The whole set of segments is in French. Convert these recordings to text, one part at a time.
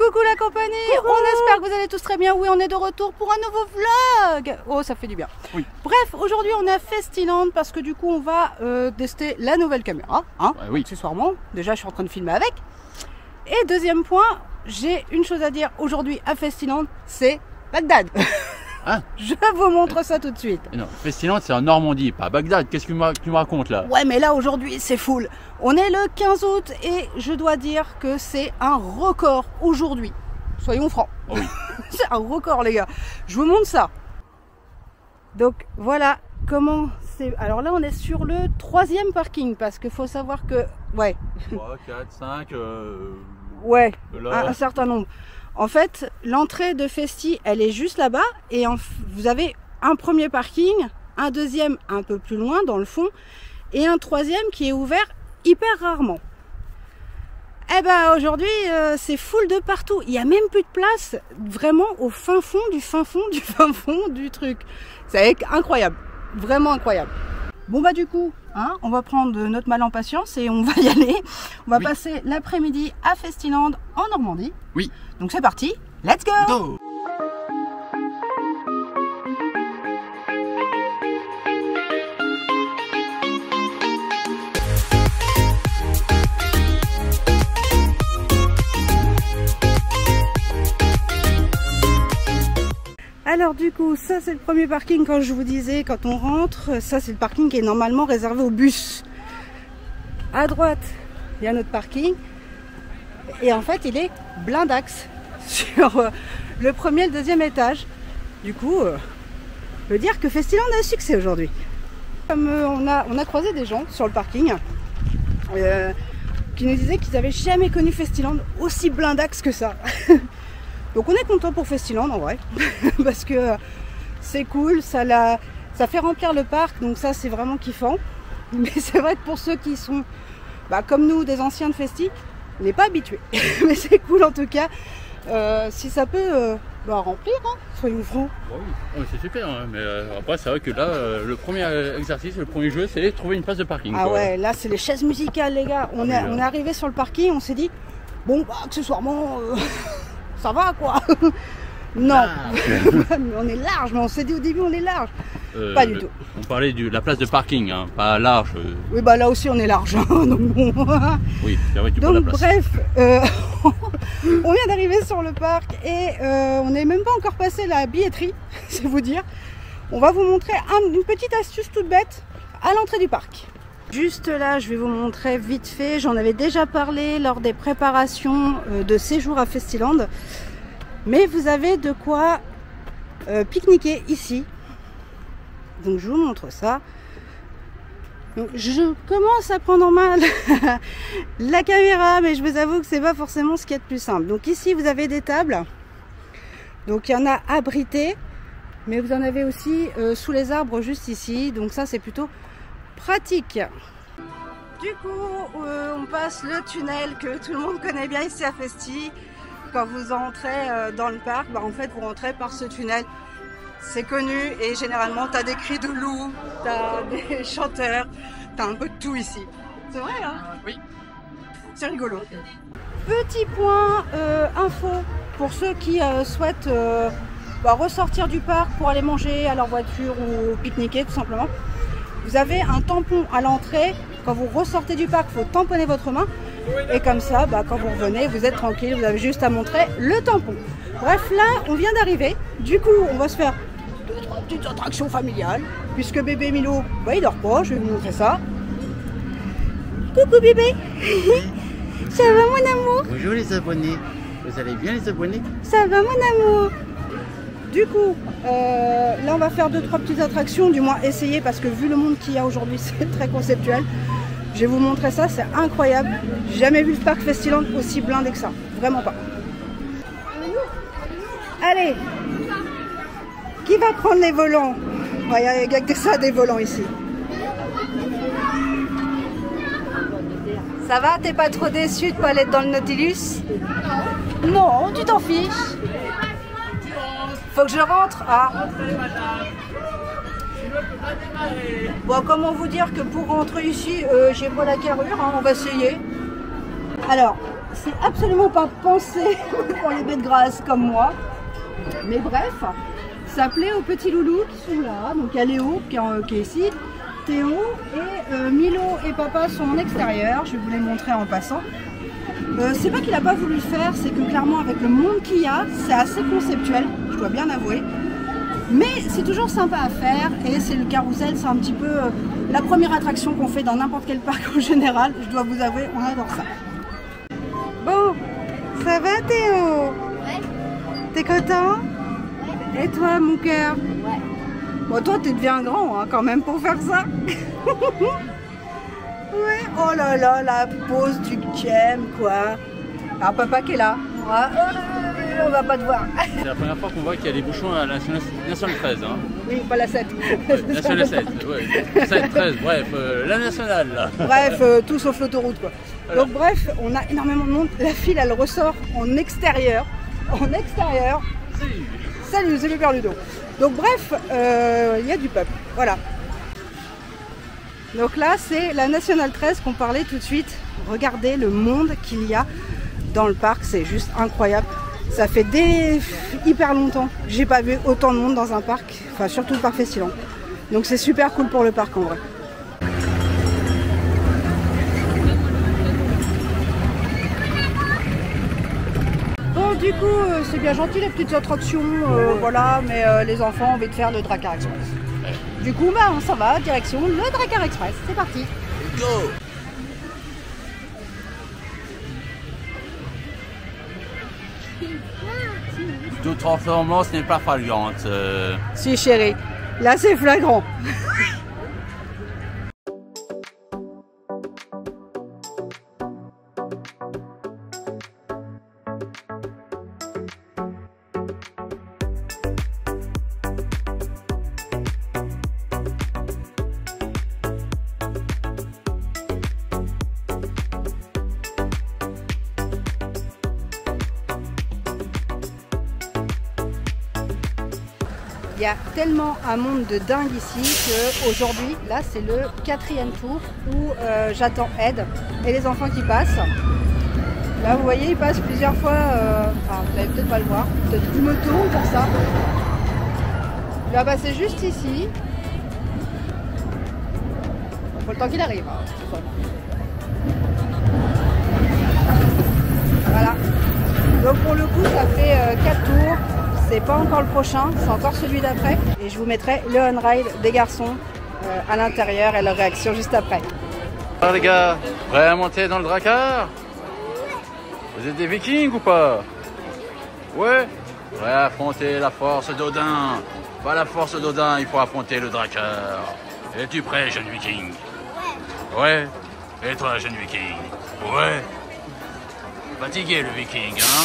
Coucou la compagnie, on espère que vous allez tous très bien. Oui, on est de retour pour un nouveau vlog. Oh, ça fait du bien. Oui. Bref, aujourd'hui on est à Festiland parce que du coup on va tester la nouvelle caméra, hein, Ouais, oui. accessoirement. Déjà je suis en train de filmer avec. Et deuxième point, j'ai une chose à dire aujourd'hui à Festiland, c'est Bagdad. Hein? Je vous montre ça tout de suite. Non, Festiland c'est en Normandie, pas à Bagdad. Qu'est-ce que tu me racontes là? Ouais, mais là aujourd'hui c'est full. On est le 15 août et je dois dire que c'est un record aujourd'hui. Soyons francs. Oh oui. C'est un record les gars. Je vous montre ça. Donc voilà comment c'est. Alors là on est sur le 3e parking parce qu'il faut savoir que... Ouais. 3, 4, 5... Ouais, là. un certain nombre. En fait, l'entrée de Festi, elle est juste là-bas et vous avez un premier parking, un deuxième un peu plus loin dans le fond et un troisième qui est ouvert hyper rarement. Eh ben aujourd'hui, c'est full de partout. Il n'y a même plus de place vraiment au fin fond du fin fond du fin fond du truc. C'est incroyable, vraiment incroyable. Bon bah du coup, hein, on va prendre notre mal en patience et on va y aller. On va passer l'après-midi à Festiland en Normandie. Oui. Donc c'est parti, let's go, Go. Alors du coup, ça c'est le premier parking quand je vous disais, quand on rentre, ça c'est le parking qui est normalement réservé aux bus. À droite, il y a notre parking. Et en fait, il est blindax sur le premier et le deuxième étage. Du coup, je veux dire que Festiland a un succès aujourd'hui. Comme on a croisé des gens sur le parking qui nous disaient qu'ils n'avaient jamais connu Festiland aussi blindax que ça. Donc on est content pour Festiland en vrai, parce que c'est cool, ça fait remplir le parc, donc ça c'est vraiment kiffant. Mais c'est vrai que pour ceux qui sont comme nous, des anciens de Festi, on n'est pas habitués. Mais c'est cool en tout cas, si ça peut remplir, hein, soyons francs. Oui, c'est super, hein. Mais après c'est vrai que là, le premier exercice, le premier jeu, c'est trouver une place de parking. Ah quoi. ouais, là c'est les chaises musicales les gars, on est arrivé sur le parking, on s'est dit, bon accessoirement... ça va quoi. Non, on est large, mais on s'est dit au début on est large. Pas du tout. On parlait de la place de parking, hein, pas large. Oui bah là aussi on est large. Donc bon. Oui, c'est vrai que tu prends la place. Bref, on vient d'arriver sur le parc et on n'est même pas encore passé la billetterie, c'est vous dire. On va vous montrer une petite astuce toute bête à l'entrée du parc. Juste là, je vais vous montrer vite fait, j'en avais déjà parlé lors des préparations de séjour à Festiland. Mais vous avez de quoi pique-niquer ici. Donc je vous montre ça. Donc, je commence à prendre en main la caméra, mais je vous avoue que c'est pas forcément ce qu'il y a de plus simple. Donc ici vous avez des tables. Donc il y en a abritées, mais vous en avez aussi sous les arbres juste ici. Donc ça c'est plutôt pratique. Du coup, on passe le tunnel que tout le monde connaît bien ici à Festi. Quand vous entrez dans le parc, en fait, vous rentrez par ce tunnel. C'est connu et généralement, tu as des cris de loup, tu as des chanteurs, tu as un peu de tout ici. C'est vrai, hein? Oui. C'est rigolo. Petit point info pour ceux qui souhaitent ressortir du parc pour aller manger à leur voiture ou pique-niquer tout simplement. Vous avez un tampon à l'entrée. Quand vous ressortez du parc, il faut tamponner votre main. Et comme ça, quand vous revenez, vous êtes tranquille. Vous avez juste à montrer le tampon. Bref, là, on vient d'arriver. Du coup, on va se faire 2-3 petites attractions familiales. Puisque bébé Milo, il dort pas. Je vais vous montrer ça. Coucou bébé. Ça va mon amour? Bonjour les abonnés. Vous allez bien les abonnés? Ça va mon amour? Du coup, là on va faire 2-3 petites attractions, du moins essayer parce que vu le monde qu'il y a aujourd'hui, c'est très conceptuel. Je vais vous montrer ça, c'est incroyable. J'ai jamais vu le parc Festiland aussi blindé que ça, vraiment pas. Allez, qui va prendre les volants? Il n'y a que ça des volants ici. Ça va, t'es pas trop déçu de pas aller dans le Nautilus? Non, tu t'en fiches. Faut que je rentre. Ah. Bon, comment vous dire que pour rentrer ici, j'ai pas la carrure, hein, on va essayer. Alors, c'est absolument pas pensé pour les bêtes grasses comme moi. Mais bref, ça plaît aux petits loulous qui sont là. Donc il y a Léo qui est ici, Théo et Milo et papa sont en extérieur. Je vais vous les montrer en passant. C'est pas qu'il a pas voulu le faire, c'est que clairement avec le monde qu'il y a, c'est assez conceptuel, je dois bien avouer. Mais c'est toujours sympa à faire et c'est le carrousel, c'est un petit peu la première attraction qu'on fait dans n'importe quel parc en général. Je dois vous avouer, on adore ça. Bon, ça va Théo? Ouais. T'es content? Ouais. Et toi mon cœur? Ouais. Bon toi tu deviens grand hein, quand même pour faire ça. Ouais, oh là là, la pause du kem quoi. Alors papa qui est là. On va pas te voir. C'est la première fois qu'on voit qu'il y a des bouchons à la Nationale 13. Hein. Oui, pas la 7. Nationale 7, ouais. 7, 13, bref, la nationale là. Bref, tout sauf l'autoroute quoi. Alors. Donc bref, on a énormément de monde. La file elle ressort en extérieur. En extérieur. Salut. Salut, c'est Pépère Ludo. Donc bref, il y a du peuple. Voilà. Donc là, c'est la Nationale 13 qu'on parlait tout de suite. Regardez le monde qu'il y a dans le parc, c'est juste incroyable. Ça fait hyper longtemps que j'ai pas vu autant de monde dans un parc, enfin surtout le parc Festiland. Donc c'est super cool pour le parc en vrai. Bon du coup, c'est bien gentil les petites attractions, voilà, mais les enfants ont envie de faire le Drakkar Express. Du coup, bah, on s'en va, direction le Drakkar Express. C'est parti. Go! Toute transformance n'est pas flagrante. Si chérie, là c'est flagrant. Il y a tellement un monde de dingue ici qu'aujourd'hui, là c'est le 4e tour où j'attends Ed et les enfants qui passent. Là vous voyez, ils passent plusieurs fois, enfin vous n'allez peut-être pas le voir, peut-être que je me tourne pour ça. Il va passer juste ici. Il faut le temps qu'il arrive. Hein, voilà. Donc pour le coup ça fait 4 tours. C'est pas encore le prochain, c'est encore celui d'après. Et je vous mettrai le on-ride des garçons à l'intérieur et leur réaction juste après. Alors les gars, prêts à monter dans le Drakkar? Vous êtes des vikings ou pas? Ouais? Prêts à affronter la force d'Odin? Pas la force d'Odin, il faut affronter le Drakkar. Es-tu prêt, jeune viking? Ouais. Et toi, jeune viking? Ouais. Fatigué le viking, hein?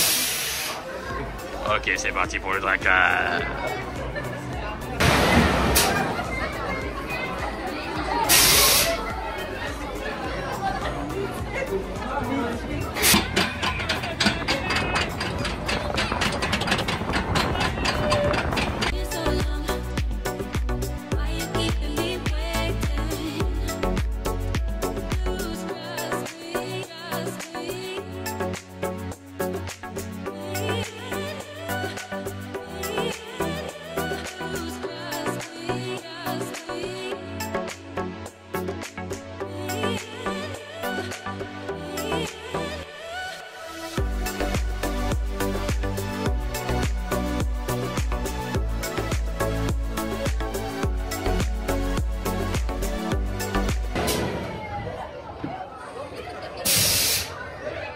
Ok, c'est parti pour le Drakkar.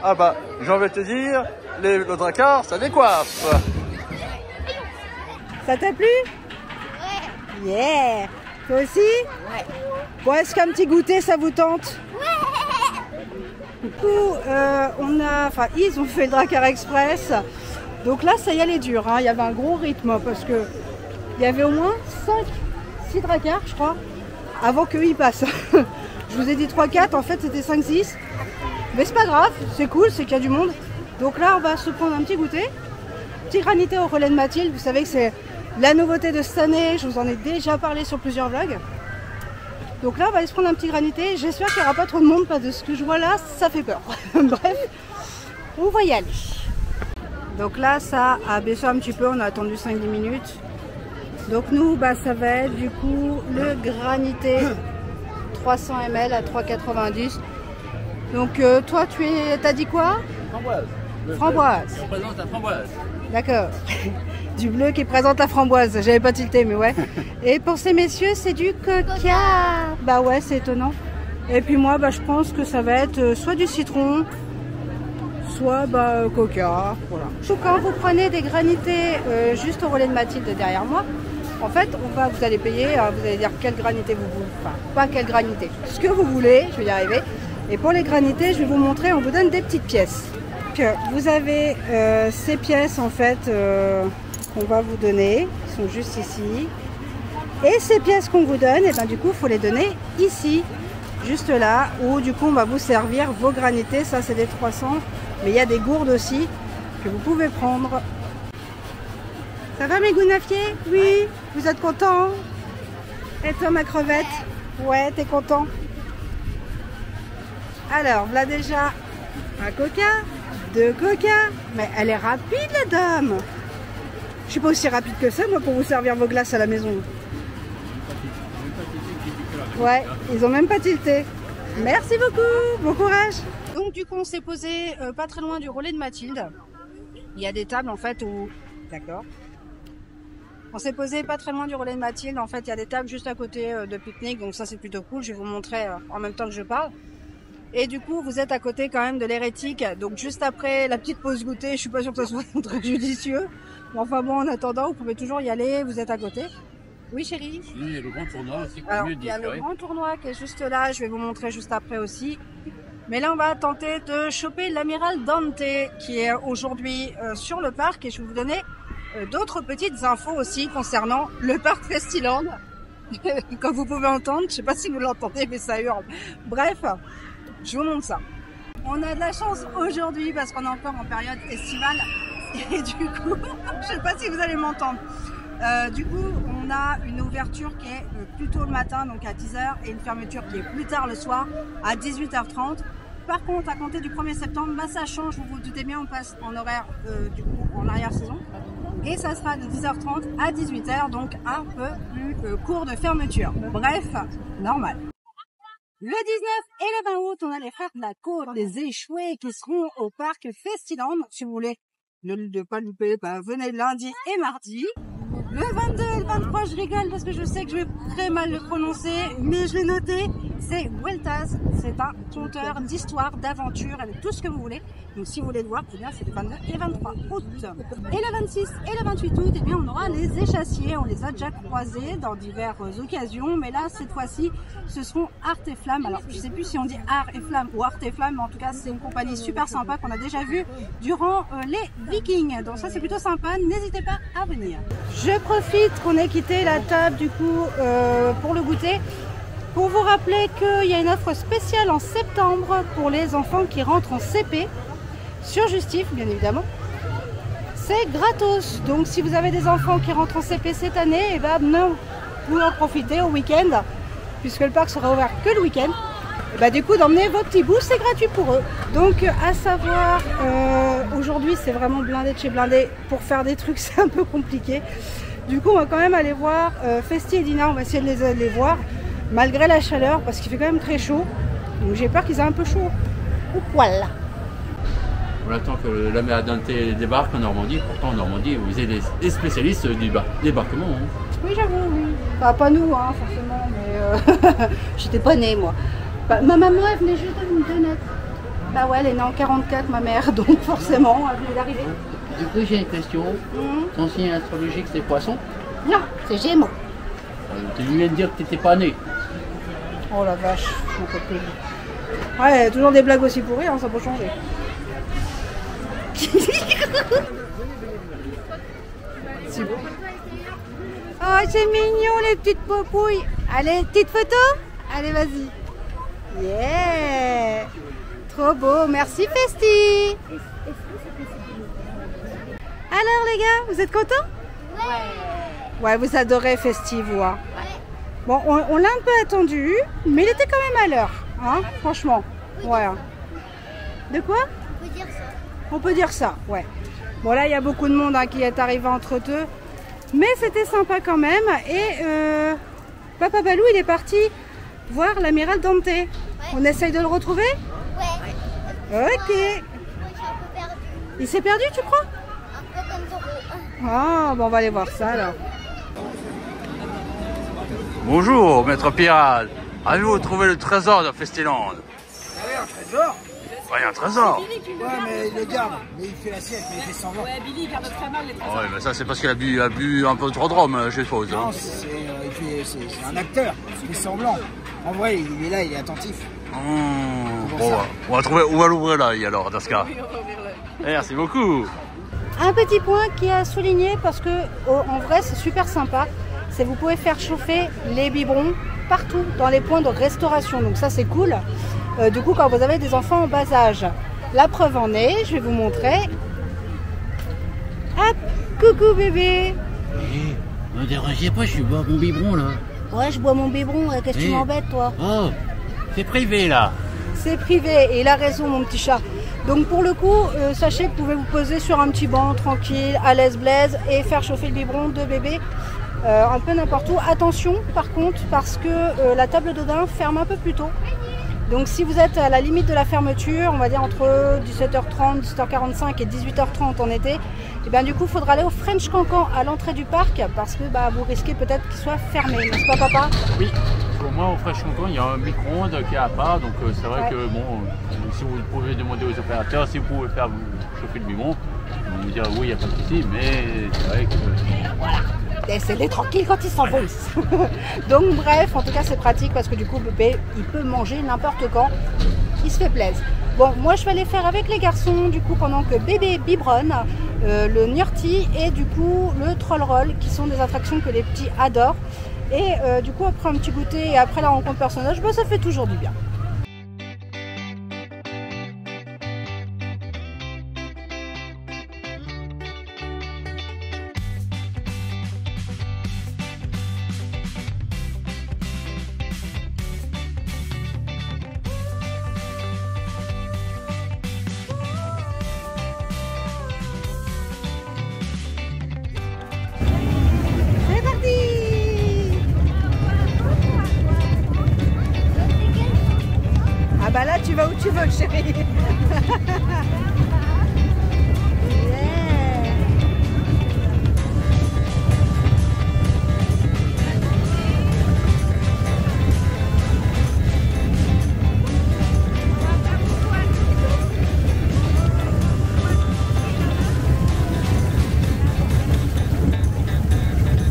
Ah bah, j'ai envie de te dire, le Drakkar, ça décoiffe. Ça t'a plu? Ouais. Yeah. Toi aussi? Ouais. Bon, est-ce qu'un petit goûter, ça vous tente? Ouais. Du coup, ils ont fait le Drakkar Express. Donc là, ça y allait dur. Hein. Il y avait un gros rythme parce que il y avait au moins 5-6 Drakkars, je crois, avant qu'eux y passent. Je vous ai dit 3-4, en fait c'était 5-6. Mais c'est pas grave, c'est cool, c'est qu'il y a du monde. Donc là, on va se prendre un petit goûter. Petit granité au relais de Mathilde. Vous savez que c'est la nouveauté de cette année. Je vous en ai déjà parlé sur plusieurs vlogs. Donc là, on va aller se prendre un petit granité. J'espère qu'il n'y aura pas trop de monde parce que ce que je vois là, ça fait peur. Bref. on va y aller. Donc là, ça a baissé un petit peu, on a attendu 5-10 minutes. Donc nous, bah, ça va être du coup le granité 300 ml à 3,90. Donc toi, t'as dit quoi? Framboise. Framboise. On présente la framboise. D'accord. Du bleu qui présente la framboise. J'avais pas tilté, mais ouais. Et pour ces messieurs, c'est du coca. Bah ouais, c'est étonnant. Et puis moi, bah, je pense que ça va être soit du citron, soit bah, coca. Voilà. Quand vous prenez des granités juste au relais de Mathilde derrière moi, en fait, vous allez payer, vous allez dire quelle granité vous voulez. Enfin, pas quelle granité. Ce que vous voulez, je vais y arriver. Et pour les granités, je vais vous montrer, on vous donne des petites pièces. Donc, vous avez ces pièces en fait qu'on va vous donner, qui sont juste ici. Et ces pièces qu'on vous donne, et ben, du coup, il faut les donner ici, juste là, où du coup, on va vous servir vos granités. Ça, c'est des 300, mais il y a des gourdes aussi que vous pouvez prendre. Ça va mes gounafiers? Oui, vous êtes contents? Et toi ma crevette? Ouais, t'es content? Alors, là déjà, un coca, 2 coca. Mais elle est rapide la dame. Je suis pas aussi rapide que ça moi pour vous servir vos glaces à la maison. Ouais, ils ont même pas tilté. Merci beaucoup, bon courage. Donc du coup on s'est posé pas très loin du relais de Mathilde. Il y a des tables en fait où... D'accord. On s'est posé pas très loin du relais de Mathilde. En fait, il y a des tables juste à côté de pique-nique. Donc ça, c'est plutôt cool. Je vais vous montrer en même temps que je parle. Et du coup, vous êtes à côté quand même de l'hérétique. Donc juste après la petite pause goûter, je suis pas sûre que ça soit très judicieux. Mais enfin bon, en attendant, vous pouvez toujours y aller. Vous êtes à côté. Oui, chérie? Oui, il y a le grand tournoi aussi. Alors, il y a le grand tournoi qui est juste là. Je vais vous montrer juste après aussi. Mais là, on va tenter de choper l'amiral Dante qui est aujourd'hui sur le parc. Et je vais vous donner d'autres petites infos aussi concernant le parc Festiland. Comme vous pouvez entendre, je sais pas si vous l'entendez, mais ça hurle. Bref, je vous montre ça. On a de la chance aujourd'hui parce qu'on est encore en période estivale. Et du coup, je sais pas si vous allez m'entendre. Du coup, on a une ouverture qui est plus tôt le matin, donc à 10h, et une fermeture qui est plus tard le soir, à 18h30. Par contre, à compter du 1er septembre, bah, ça change, vous vous doutez bien, on passe en horaire du coup en arrière-saison. Et ça sera de 10h30 à 18h, donc un peu plus court de fermeture. Bref, normal. Le 19 et le 20 août, on a les frères de la Côte, les échoués qui seront au parc Festiland. Si vous voulez ne pas louper, bah, venez lundi et mardi. Le 22 et le 23, je rigole parce que je sais que je vais très mal le prononcer, mais je l'ai noté. C'est Vueltas, c'est un conteur d'histoire, d'aventure, avec tout ce que vous voulez. Donc si vous voulez le voir, eh bien c'est le 22 et 23 août. Et le 26 et le 28 août, eh bien on aura les échassiers. On les a déjà croisés dans diverses occasions, mais là cette fois-ci, ce seront Art et Flamme. Alors je sais plus si on dit Art et Flamme ou Art et Flamme, mais en tout cas c'est une compagnie super sympa qu'on a déjà vue durant les Vikings. Donc ça c'est plutôt sympa, n'hésitez pas à venir. Je profite qu'on ait quitté la table du coup pour le goûter. Pour vous rappeler qu'il y a une offre spéciale en septembre pour les enfants qui rentrent en CP sur Justif, bien évidemment. C'est gratos. Donc si vous avez des enfants qui rentrent en CP cette année, eh ben, vous en profitez au week-end, puisque le parc sera ouvert que le week-end. Et ben, du coup, d'emmener vos petits bouts, c'est gratuit pour eux. Donc à savoir, aujourd'hui c'est vraiment blindé de chez blindé. Pour faire des trucs, c'est un peu compliqué. Du coup, on va quand même aller voir Festi et Dina. On va essayer de les voir. Malgré la chaleur, parce qu'il fait quand même très chaud. Donc j'ai peur qu'ils aient un peu chaud au poil. On attend que l'amiral Dante débarque en Normandie. Pourtant en Normandie, vous êtes des spécialistes du débarquement. Hein. Oui, j'avoue, oui. Enfin, pas nous, hein, forcément, mais j'étais pas née, moi. Bah, ma maman, elle venait juste de naître. Bah ouais, elle est née en 44, ma mère, donc forcément, elle venait d'arriver. Du coup, j'ai une question. Ton signe astrologique, c'est Poisson? Non, c'est Gémeaux. Tu viens de dire que tu n'étais pas né. Oh la vache, mon copain. Ouais, il y a toujours des blagues aussi pourries, hein, ça peut changer. C'est beau. Oh, c'est mignon les petites popouilles. Allez, petite photo? Allez, vas-y. Yeah! Trop beau, merci Festi. Alors les gars, vous êtes contents? Ouais. Ouais, vous adorez Festi, vous. Hein. Bon, on l'a un peu attendu, mais il était quand même à l'heure, hein, franchement. Ouais. De quoi? On peut dire ça. On peut dire ça, ouais. Bon là, il y a beaucoup de monde hein, qui est arrivé entre eux. Mais c'était sympa quand même. Et Papa Balou, il est parti voir l'amiral Dante. Ouais. On essaye de le retrouver? Ouais. Ok. Moi, je suis un peu perdue. Il s'est perdu, tu crois? Un peu comme Zoro. Ah, bon, on va aller voir ça alors. Bonjour, maître pirate. Avez-vous trouvé le trésor de Festiland? Ah ouais, un trésor? Ouais, il y a un trésor. Ouais, mais il le garde. Mais il fait l'assiette, mais il fait semblant. Ouais, Billy garde très mal les trésors. Ouais, mais ça, c'est parce qu'il a bu un peu trop de rhum, je suppose. Non, Hein. c'est un acteur. Il fait semblant. En vrai, il est là, il est attentif. Bon, on va trouver où va l'ouvrir là, alors, dans ce cas. Merci beaucoup. Un petit point qui est à souligner parce que en vrai c'est super sympa, c'est que vous pouvez faire chauffer les biberons partout dans les points de restauration. Donc ça c'est cool. Du coup quand vous avez des enfants en bas âge. La preuve en est, je vais vous montrer. Hop, coucou bébé. Ne dérangez pas, je bois mon biberon là. Ouais, je bois mon biberon, qu'est-ce que tu m'embêtes toi? Oh, c'est privé là. C'est privé et il a raison mon petit chat. Donc pour le coup, sachez que vous pouvez vous poser sur un petit banc tranquille, à l'aise blaise et faire chauffer le biberon de bébé un peu n'importe où. Attention par contre parce que la table d'Odin ferme un peu plus tôt. Donc si vous êtes à la limite de la fermeture, on va dire entre 17h30, 17h45 et 18h30 en été, et bien du coup il faudra aller au French Cancan à l'entrée du parc parce que vous risquez peut-être qu'il soit fermé, n'est-ce pas papa? Oui, au moins au French Cancan il y a un micro-ondes qui est à part, donc c'est vrai que bon, si vous pouvez demander aux opérateurs si vous pouvez faire chauffer le biberon, ils vont vous dire oui il n'y a pas de souci, mais c'est vrai que... Voilà. Laissez-les tranquilles quand ils s'envolent. Donc bref, en tout cas c'est pratique parce que du coup bébé il peut manger n'importe quand, il se fait plaisir. Bon, moi je vais aller faire avec les garçons du coup pendant que bébé biberonne le Nurti et du coup le Troll Roll qui sont des attractions que les petits adorent. Et du coup après un petit goûter et après la rencontre personnage, ça fait toujours du bien. Bah là tu vas où tu veux chérie.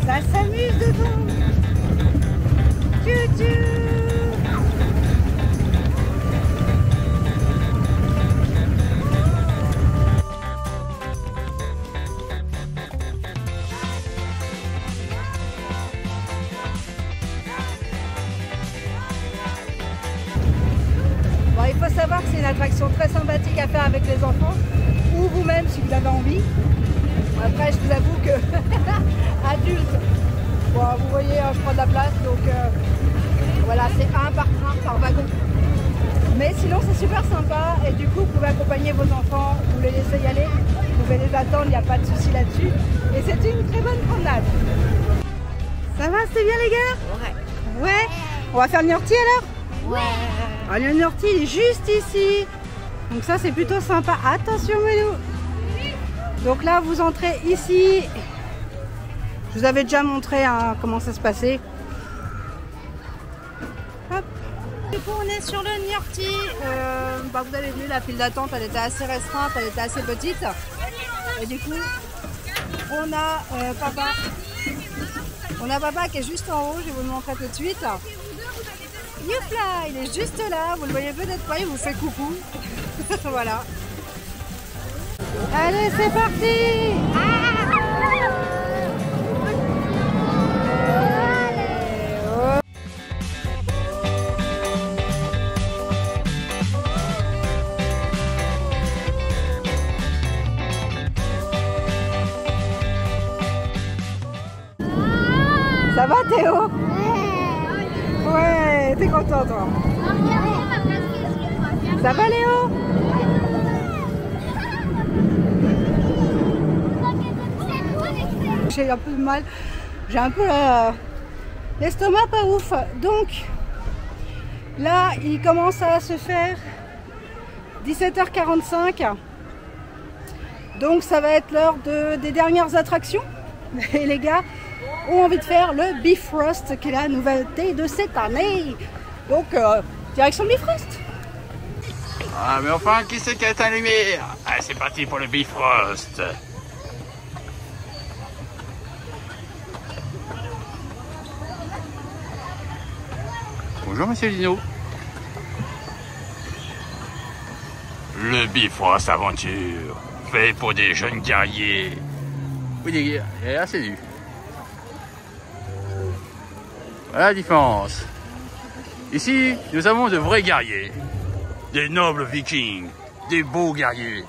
Ça s'amuse dedans. Tchou-tchou. Bon, il faut savoir que c'est une attraction très sympathique à faire avec les enfants ou vous-même si vous avez envie. Après, je vous avoue que adulte, bon, vous voyez, je prends de la place, donc voilà, c'est un par train, par wagon. Mais sinon, c'est super sympa et du coup, vous pouvez accompagner vos enfants, vous les laissez y aller, vous pouvez les attendre, il n'y a pas de souci là-dessus. Et c'est une très bonne promenade. Ça va, c'était bien les gars? Ouais. On va faire le Nurti alors? Ouais. Ah, le Nurti il est juste ici. Donc ça c'est plutôt sympa. Attention Melou. Donc là vous entrez ici. Je vous avais déjà montré hein, comment ça se passait. Hop. Du coup on est sur le Nurti. Vous avez vu la file d'attente elle était assez restreinte, elle était assez petite. Et du coup on a papa. On a papa qui est juste en haut, je vais vous le montrer tout de suite. Youpla, il est juste là, vous le voyez peut-être pas, il vous fait coucou. Voilà. Allez, c'est parti. Ça va Théo? Ouais, t'es content toi? Ça va Léo? j'ai un peu de mal. J'ai un peu l'estomac pas ouf. Donc là, il commence à se faire 17h45. Donc ça va être l'heure des dernières attractions. Et les gars ont envie de faire le Bifrost, qui est la nouveauté de cette année. Donc direction Bifrost. Ah mais enfin, qui c'est qui a éteint la lumière? Ah, c'est parti pour le Bifrost. Bonjour Monsieur Lino. Le Bifrost Aventure, fait pour des jeunes guerriers. Oui, des guerriers assez durs. Voilà la différence. Ici, nous avons de vrais guerriers. Des nobles vikings. Des beaux guerriers.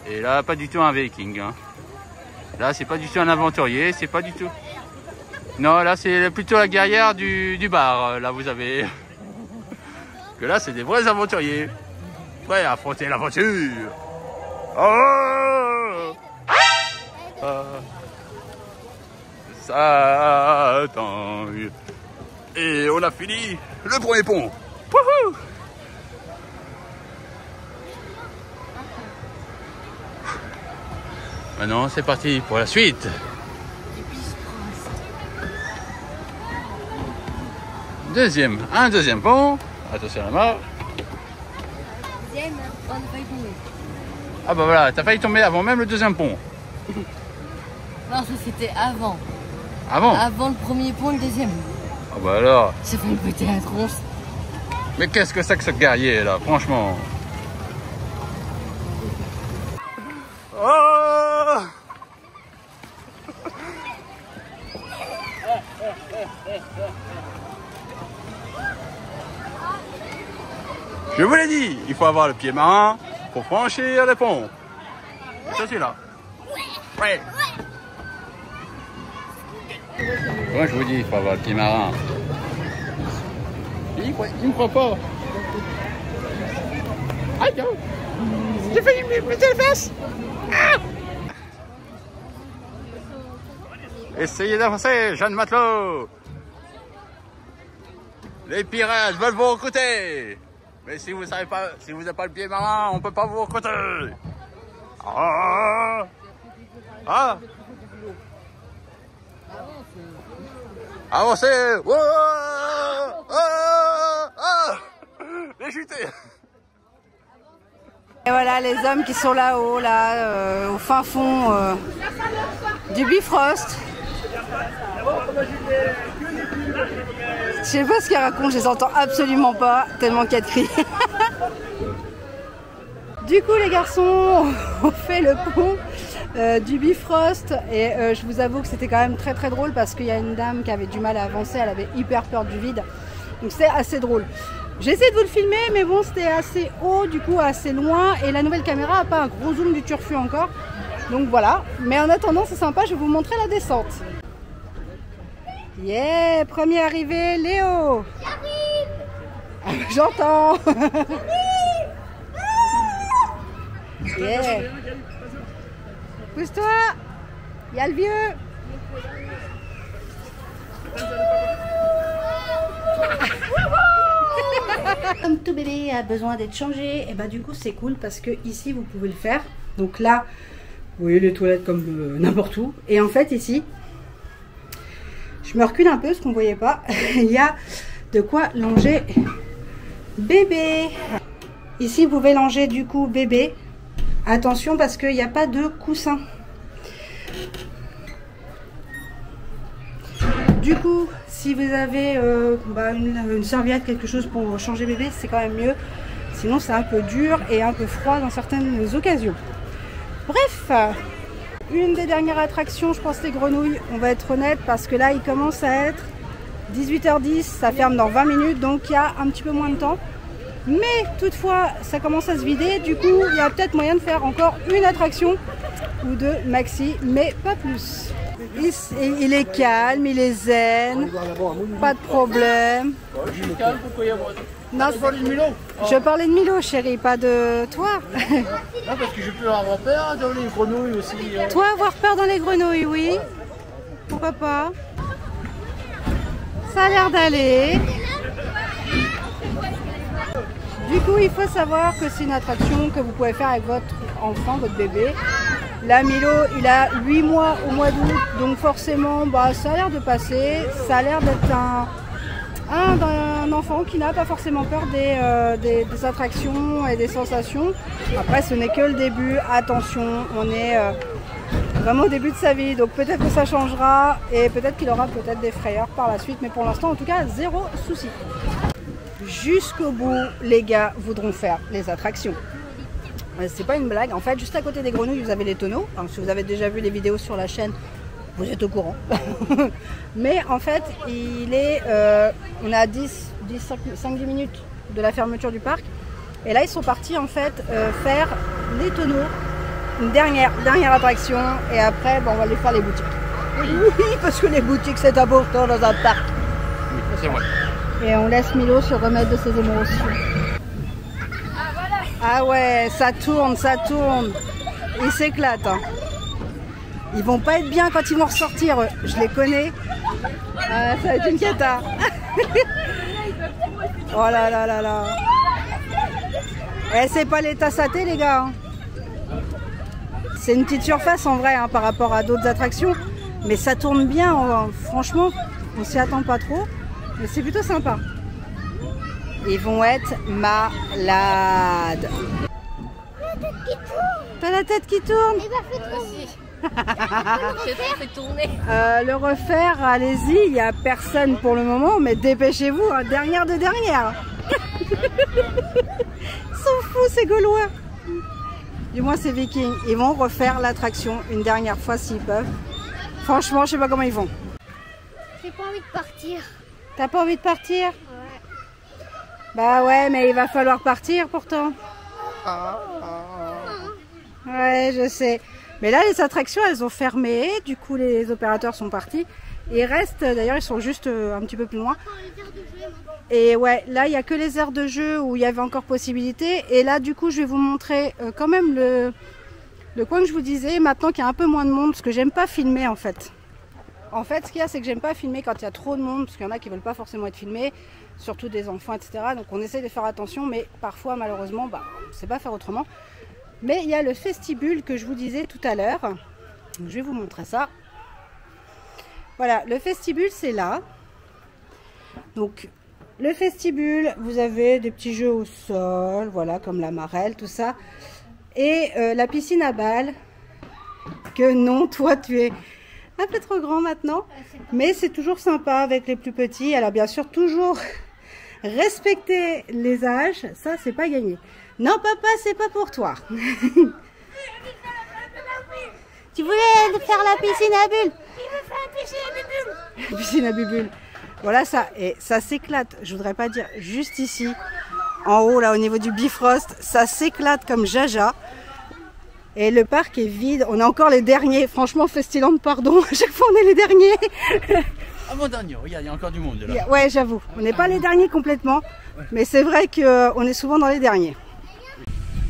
Et là, pas du tout un viking. Hein. Là, c'est pas du tout un aventurier. C'est pas du tout... Non, là, c'est plutôt la guerrière du bar. Là, vous avez... Que là, c'est des vrais aventuriers. Prêts à affronter l'aventure. Oh ça attend. Et on a fini le premier pont. Wouhou! Maintenant, c'est parti pour la suite. Un deuxième pont. Attention à la mort. Ah bah voilà, t'as failli tomber avant même le deuxième pont. Non, ça c'était avant. Avant? Avant le premier pont, le deuxième. Ah bah alors. C'est fait une péter la tronche. Mais qu'est-ce que c'est que ce guerrier là, franchement? Oh! Je vous l'ai dit, il faut avoir le pied marin pour franchir les ponts. C'est celui-là. Ouais. Moi je vous dis, il faut avoir le pied marin. Il me croit pas. Aïe, j'ai failli me péter les fesses. Ah! Essayez d'avancer, jeunes matelots. Les pirates veulent vous recruter. Mais si vous savez pas, si vous n'avez pas le pied marin, on peut pas vous recruter. Ah! Ah! Avancez! Oh! Oh! Oh! Les chutés! Et voilà les hommes qui sont là-haut, là, au fin fond du Bifrost. Je sais pas ce qu'ils racontent, je les entends absolument pas, tellement qu'il y a de cris. Du coup les garçons, on fait le pont du Bifrost et je vous avoue que c'était quand même très très drôle parce qu'il y a une dame qui avait du mal à avancer, elle avait hyper peur du vide. Donc c'est assez drôle. J'ai essayé de vous le filmer mais bon c'était assez haut, du coup assez loin et la nouvelle caméra n'a pas un gros zoom du turfu encore. Donc voilà, mais en attendant c'est sympa, je vais vous montrer la descente. Yeah, premier arrivé, Léo. J'entends. Yeah. Pousse-toi. Il y a le vieux. Comme tout bébé a besoin d'être changé, et bah du coup c'est cool parce que ici vous pouvez le faire. Donc là, vous voyez les toilettes comme n'importe où. Et en fait ici, je me recule un peu parce qu'on ne voyait pas. Il y a de quoi longer bébé. Ici vous pouvez longer du coup bébé. Attention parce qu'il n'y a pas de coussin. Du coup, si vous avez une serviette, quelque chose pour changer bébé, c'est quand même mieux. Sinon, c'est un peu dur et un peu froid dans certaines occasions. Bref, une des dernières attractions, je pense, les grenouilles. On va être honnête parce que là, il commence à être 18h10. Ça ferme dans 20 minutes, donc il y a un petit peu moins de temps. Mais toutefois, ça commence à se vider. Du coup, il y a peut-être moyen de faire encore une attraction ou deux maxi, mais pas plus. Il est calme, il est zen, pas de problème. Non, je parlais de Milo, chérie, pas de toi. Non, parce que je peux avoir peur dans les grenouilles aussi. Toi, avoir peur dans les grenouilles, oui. pourquoi pas. Ça a l'air d'aller. Du coup, il faut savoir que c'est une attraction que vous pouvez faire avec votre enfant, votre bébé. Là, Milo, il a 8 mois au mois d'août, donc forcément, bah, ça a l'air de passer. Ça a l'air d'être un enfant qui n'a pas forcément peur des attractions et des sensations. Après, ce n'est que le début. Attention, on est vraiment au début de sa vie, donc peut-être que ça changera et peut-être qu'il aura peut-être des frayeurs par la suite, mais pour l'instant, en tout cas, zéro souci. Jusqu'au bout, les gars voudront faire les attractions. C'est pas une blague. En fait, juste à côté des grenouilles, vous avez les tonneaux. Alors, si vous avez déjà vu les vidéos sur la chaîne, vous êtes au courant. Mais en fait, on a 5-10 minutes de la fermeture du parc. Et là, ils sont partis en fait faire les tonneaux. Une dernière attraction. Et après, on va aller faire les boutiques. Oui, parce que les boutiques, c'est important dans un parc. Oui, c'est vrai. Et on laisse Milo se remettre de ses émotions. Ah ouais, ça tourne. Ils s'éclatent. Hein. Ils vont pas être bien quand ils vont ressortir. Je les connais. Ça va être une cata. Oh là là là là. Eh, c'est pas l'état saté, les gars. Hein. C'est une petite surface en vrai par rapport à d'autres attractions. Mais ça tourne bien. Franchement, on s'y attend pas trop. Mais c'est plutôt sympa. Ils vont être malades. T'as la tête qui tourne. Le refaire, allez-y, il n'y a personne pour le moment, mais dépêchez-vous, hein, dernière de dernière. Ils sont fous ces Gaulois. Du moins ces Vikings, ils vont refaire l'attraction une dernière fois s'ils peuvent. Franchement, je sais pas comment ils vont. J'ai pas envie de partir. T'as pas envie de partir? Ouais. Bah ouais, mais il va falloir partir pourtant. Ouais, je sais. Mais là, les attractions, elles ont fermé. Du coup, les opérateurs sont partis. Et il reste, d'ailleurs, ils sont juste un petit peu plus loin. Et ouais, là, il n'y a que les aires de jeu où il y avait encore possibilité. Et là, du coup, je vais vous montrer quand même le coin que je vous disais. Maintenant qu'il y a un peu moins de monde, parce que j'aime pas filmer, en fait. En fait, ce qu'il y a, c'est que j'aime pas filmer quand il y a trop de monde, parce qu'il y en a qui veulent pas forcément être filmés, surtout des enfants, etc. Donc, on essaie de faire attention, mais parfois, malheureusement, on ne sait pas faire autrement. Mais il y a le vestibule que je vous disais tout à l'heure. Je vais vous montrer ça. Voilà, le vestibule, c'est là. Donc, le vestibule, vous avez des petits jeux au sol, voilà, comme la marelle, tout ça. Et la piscine à balles, que non, toi, tu es un peu trop grand maintenant. Mais c'est toujours sympa avec les plus petits. Alors, bien sûr, toujours respecter les âges, ça, c'est pas gagné. Non, papa, c'est pas pour toi. Tu voulais faire la piscine à bulles? Il veut faire la piscine à bulles. La piscine à bulles. Voilà ça. Et ça s'éclate. Je voudrais pas dire juste ici, en haut, là, au niveau du Bifrost. Ça s'éclate comme jaja. Et le parc est vide. On est encore les derniers. Franchement, Festiland, pardon. À chaque fois, on est les derniers. Avant-dernier, regarde, il y a encore du monde là. Ouais, j'avoue. On n'est pas les derniers complètement. Mais c'est vrai qu'on est souvent dans les derniers.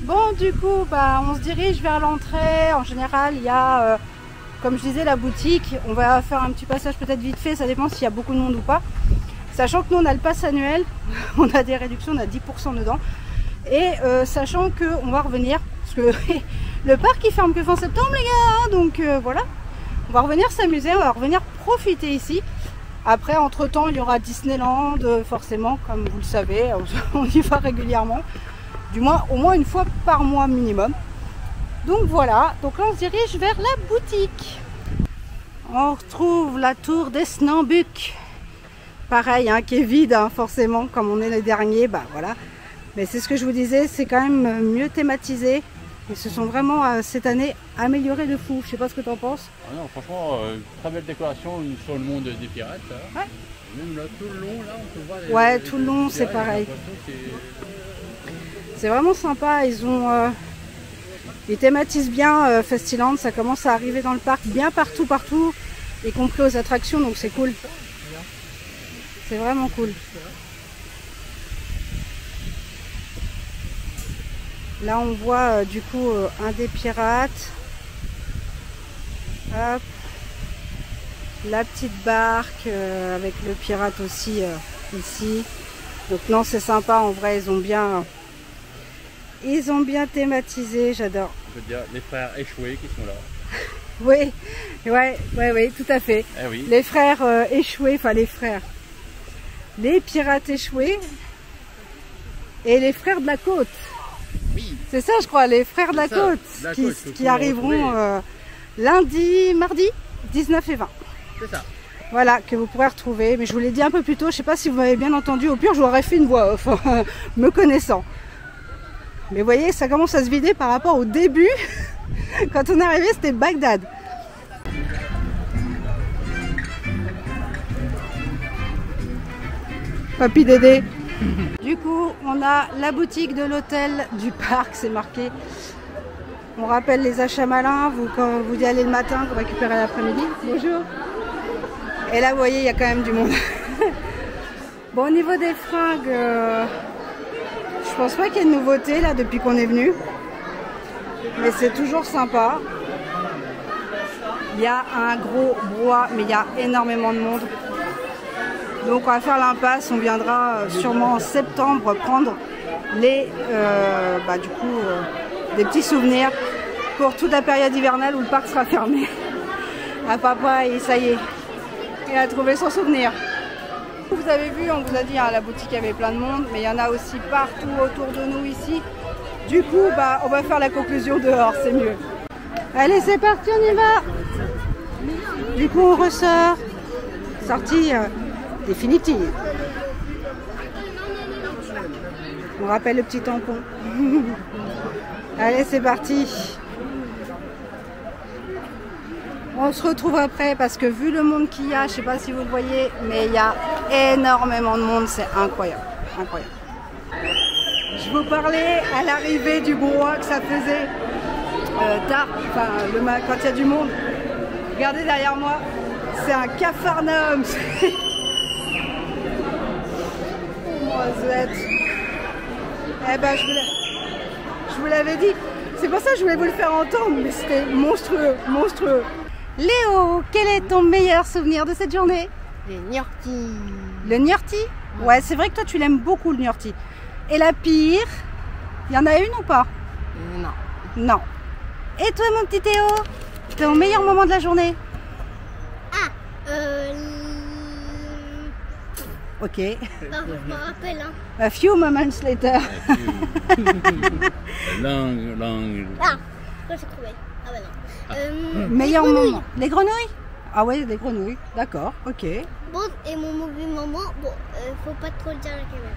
Bon, du coup, on se dirige vers l'entrée. En général, il y a, comme je disais, la boutique. On va faire un petit passage peut-être vite fait. Ça dépend s'il y a beaucoup de monde ou pas. Sachant que nous, on a le pass annuel. On a des réductions, on a 10% dedans. Et sachant qu'on va revenir. Parce que le parc, il ferme que fin septembre, les gars. Hein, donc, voilà. On va revenir s'amuser. On va revenir profiter ici. Après, entre-temps, il y aura Disneyland, forcément, comme vous le savez. On y va régulièrement. Du moins, au moins une fois par mois minimum. Donc voilà, donc là on se dirige vers la boutique. On retrouve la tour des Snambuck. Pareil, hein, qui est vide, hein, forcément, comme on est les derniers, voilà. Mais c'est ce que je vous disais, c'est quand même mieux thématisé. Ils se sont vraiment, cette année, améliorés de fou. Je sais pas ce que tu en penses. Ah non, franchement, très belle décoration sur le monde des pirates. Là. Ouais. Même là, tout le long, là, on peut voir ouais, tout le long, c'est pareil. C'est vraiment sympa, ils thématisent bien Festiland, ça commence à arriver dans le parc bien partout, y compris aux attractions, donc c'est cool. C'est vraiment cool. Là on voit du coup un des pirates. Hop. La petite barque avec le pirate aussi ici. Donc non, c'est sympa en vrai, ils ont bien thématisé, j'adore. On peut dire les frères échoués qui sont là. Oui, ouais, tout à fait. Eh oui. Les frères échoués, enfin les frères. Les pirates échoués et les frères de la côte. Oui. C'est ça, je crois, les frères de la côte qui arriveront lundi, mardi, 19 et 20. C'est ça. Voilà, que vous pourrez retrouver. Mais je vous l'ai dit un peu plus tôt, je ne sais pas si vous m'avez bien entendu. Au pire, je vous aurais fait une voix off, me connaissant. Mais vous voyez, ça commence à se vider par rapport au début. Quand on est arrivé, c'était Bagdad. Papy Dédé. Du coup, on a la boutique de l'hôtel du parc, c'est marqué. On rappelle les achats malins, quand vous y allez le matin, vous récupérez l'après-midi. Bonjour. Et là, vous voyez, il y a quand même du monde. Bon, au niveau des fringues, je pense pas qu'il y ait de nouveautés là depuis qu'on est venu. Mais c'est toujours sympa. Il y a un gros brouhaha, mais il y a énormément de monde. Donc on va faire l'impasse, on viendra sûrement en septembre prendre les, des petits souvenirs pour toute la période hivernale où le parc sera fermé. Ah papa, et ça y est, il a trouvé son souvenir. Vous avez vu, on vous a dit, hein, la boutique avait plein de monde, mais il y en a aussi partout autour de nous ici. Du coup, on va faire la conclusion dehors, c'est mieux. Allez, c'est parti, on y va. Du coup, on ressort. Sortie définitive. On rappelle le petit tampon. Allez, c'est parti. On se retrouve après parce que vu le monde qu'il y a, je ne sais pas si vous le voyez, mais il y a énormément de monde, c'est incroyable. Incroyable. Je vous parlais à l'arrivée du brouhaha que ça faisait tard, enfin quand il y a du monde. Regardez derrière moi, c'est un capharnaüm. Eh ben je vous l'avais dit. C'est pour ça que je voulais vous le faire entendre, mais c'était monstrueux, monstrueux. Léo, quel est ton meilleur souvenir de cette journée? Le Niorti. Le Niorti? Ouais, c'est vrai que toi tu l'aimes beaucoup le Niorti. Et la pire, il y en a une ou pas? Non. Non. Et toi mon petit Théo, ton meilleur moment de la journée? Ok. Non, je me rappelle. Hein. A few moments later. Langue. Ah, j'ai trouvé. Ah bah non. Meilleur les grenouilles. moment. Les grenouilles? Ah ouais, des grenouilles. D'accord, ok. Bon, et mon mauvais moment, bon, faut pas trop le dire à la caméra.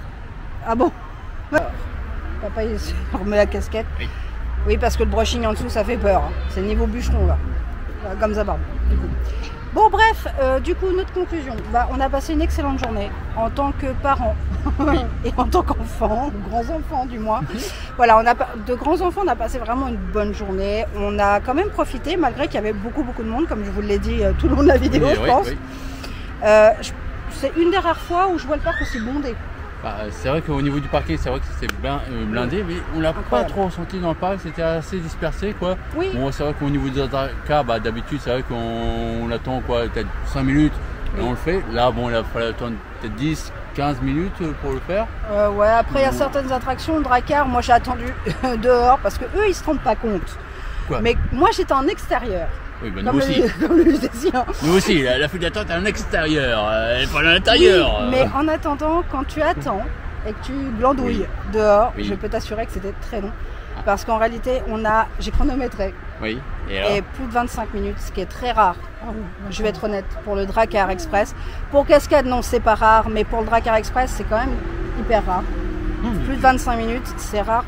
Ah bon? Papa il se remet la casquette. Oui. Oui, parce que le brushing en dessous ça fait peur. Hein. C'est le niveau bûcheron là. Comme ça barbe. Du coup. Bon bref, du coup notre conclusion. On a passé une excellente journée en tant que parents et en tant qu'enfants, grands-enfants du moins. Voilà, de grands-enfants on a passé vraiment une bonne journée. On a quand même profité malgré qu'il y avait beaucoup de monde, comme je vous l'ai dit tout le long de la vidéo, Oui, je oui, pense. oui. C'est une des rares fois où je vois le parc aussi bondé. C'est vrai qu'au niveau du parquet, c'est vrai que c'est blindé, mais on l'a pas trop ressenti dans le parc, c'était assez dispersé quoi. Oui. Bon, c'est vrai qu'au niveau des cas, d'habitude c'est vrai qu'on attend quoi, peut-être 5 minutes et on le fait. Là bon, il a fallu attendre peut-être 10-15 minutes pour le faire. Ouais, après il y a certaines attractions, le Drakkar, moi j'ai attendu dehors parce que eux ils se rendent pas compte. Quoi? Mais moi j'étais en extérieur. Oui, nous aussi. Comme le Lutétien. Nous aussi, la file d'attente est en extérieur, elle est pas à l'intérieur. Oui, mais en attendant, quand tu attends et que tu glandouilles dehors, Oui. je peux t'assurer que c'était très long. Parce qu'en réalité, j'ai chronométré. Oui, Et plus de 25 minutes, ce qui est très rare. Je vais être honnête, pour le Drakkar Express. Pour Cascade, non, c'est pas rare, mais pour le Drakkar Express, c'est quand même hyper rare. Plus de 25 minutes, c'est rare.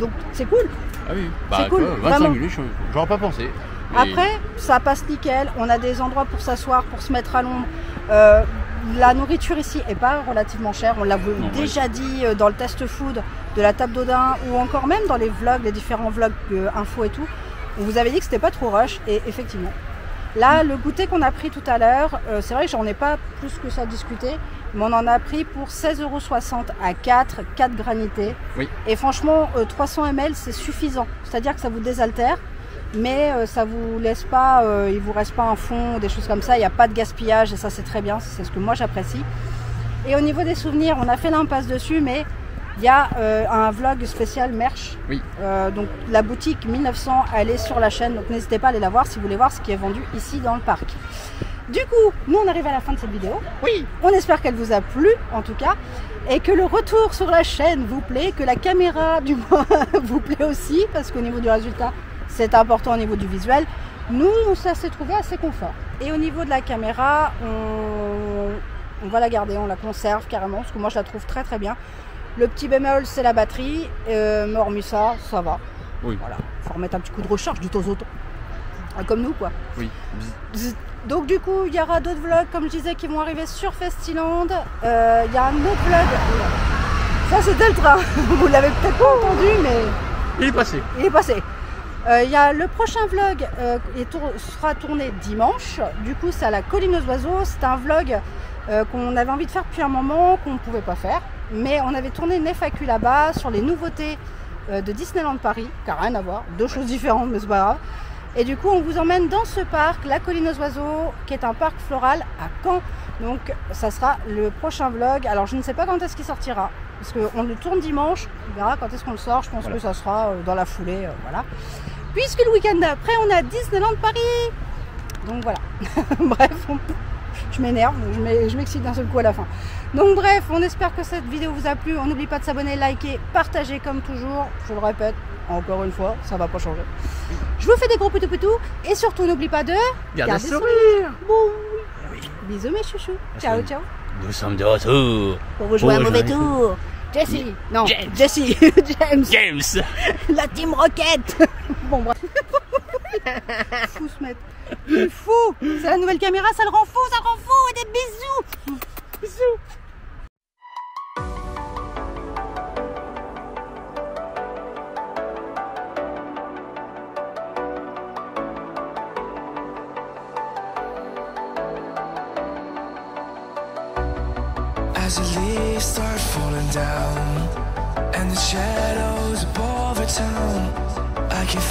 Donc c'est cool. Ah oui, c'est cool, 25 vraiment. minutes, j'aurais pas pensé. Mais Après, ça passe nickel. On a des endroits pour s'asseoir, pour se mettre à l'ombre. La nourriture ici est pas relativement chère. On l'a déjà dit dans le test food de la table d'Odin ou encore même dans les vlogs, les différents vlogs info et tout. On vous avait dit que c'était pas trop rush et effectivement. Là, le goûter qu'on a pris tout à l'heure, c'est vrai que j'en ai pas plus que ça discuté, mais on en a pris pour 16,60 € à 4 granités. Oui. Et franchement, 300 ml, c'est suffisant. C'est-à-dire que ça vous désaltère. mais ça vous laisse pas, il vous reste pas un fond, des choses comme ça, il n'y a pas de gaspillage et ça c'est très bien, c'est ce que moi j'apprécie. Et au niveau des souvenirs, on a fait l'impasse dessus, mais il y a un vlog spécial merch. Oui. Donc la boutique 1900, elle est sur la chaîne, donc n'hésitez pas à aller la voir si vous voulez voir ce qui est vendu ici dans le parc. Du coup, nous on arrive à la fin de cette vidéo. Oui. On espère qu'elle vous a plu en tout cas, et que le retour sur la chaîne vous plaît, que la caméra du moins vous plaît aussi, parce qu'au niveau du résultat, c'est important au niveau du visuel. Nous, ça s'est trouvé assez confort. Et au niveau de la caméra, on va la garder, on la conserve carrément, parce que moi je la trouve très très bien. Le petit bémol, c'est la batterie, mais hormis ça, ça va. Oui. Voilà, faut remettre un petit coup de recharge de temps en temps. Comme nous quoi. Oui. Donc du coup, il y aura d'autres vlogs, comme je disais, qui vont arriver sur Festiland. Il y a un autre vlog. Ça, c'était le train. Vous l'avez peut-être pas entendu, mais... Il est passé. Il est passé. Il y a le prochain vlog sera tourné dimanche. Du coup, c'est à la Colline aux Oiseaux. C'est un vlog qu'on avait envie de faire depuis un moment, qu'on ne pouvait pas faire. Mais on avait tourné une FAQ là-bas sur les nouveautés de Disneyland Paris, qui n'a rien à voir, deux choses différentes, mais c'est pas grave. Et du coup, on vous emmène dans ce parc, la Colline aux Oiseaux, qui est un parc floral à Caen. Donc, ça sera le prochain vlog. Alors, je ne sais pas quand est-ce qu'il sortira, parce qu'on le tourne dimanche. On verra quand est-ce qu'on le sort. Je pense que ça sera dans la foulée, voilà. Puisque le week-end d'après, on a Disneyland Paris. Donc voilà. Bref, je m'énerve, je m'excite d'un seul coup à la fin. Donc bref, on espère que cette vidéo vous a plu. On n'oublie pas de s'abonner, liker, partager comme toujours. Je le répète, encore une fois, ça va pas changer. Je vous fais des gros poutous et surtout n'oublie pas de garder le sourire. Bon. Bisous mes chouchous. Ciao ciao. Nous sommes de retour. Pour vous jouer un mauvais tour. Jessie. Non, Jessie. James. La Team Rocket. Bon bref. Fou se mettre. Il est fou. C'est la nouvelle caméra, ça le rend fou, ça le rend fou. Et des bisous. Bisous. As the leaves start falling down and the shadows above the town, I can